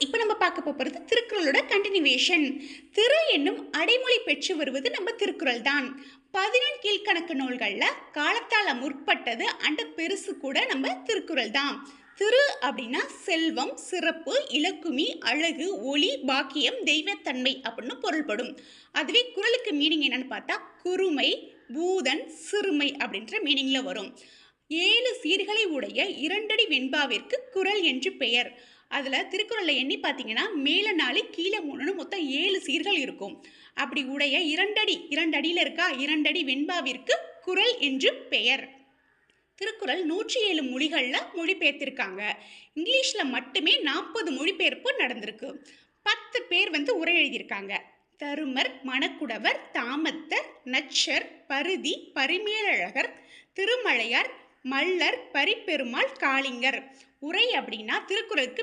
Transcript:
இப்போ நம்ம பார்க்க போகிறது திருக்குறளோட கண்டினியூவேஷன். திரு என்னும் அடைமொழி பெற்று வருவது நம்ம திருக்குறள் தான். 11 கீழ்க்கணக்கு நூல்கள்ல காலத்தால முற்பட்டது அண்ட் பெருசு கூட நம்ம திருக்குறள் தான். திரு அப்படின்னா செல்வம், சிறப்பு, இலக்குமி, அழகு, ஒளி, பாக்கியம், தெய்வத்தன்மை அப்படின்னு பொருள்படும். அதுவே குறளுக்கு மீனிங் என்னன்னு பார்த்தா குறுமை, பூதன், சிறுமை அப்படின்ற மீனிங்ல வரும். 7 சீர்களை உடைய 2 அடி வெண்பாவிற்கு குறள் என்று பெயர். அதில் திருக்குறளில் எண்ணி பார்த்தீங்கன்னா மேலே 4 கீழே 3ன்னு மொத்தம் 7 சீர்கள் இருக்கும். அப்படி உடைய 2 அடியில் இருக்கா 2 அடி வெண்பாவிற்கு குறள் என்று பெயர். திருக்குறள் 107 மொழிகளில் மொழிபெயர்த்திருக்காங்க. இங்கிலீஷில் மட்டுமே 40 மொழிபெயர்ப்பு நடந்திருக்கு. 10 பேர் உரை எழுதியிருக்காங்க. தருமர், மணக்குடவர், தாமத்தர், நச்சர், பருதி, பரிமேலழகர், திருமலையார், மல்லர், பரிப்பெருமாள், காளிங்கர். உரை அப்படின்னா திருக்குறளுக்கு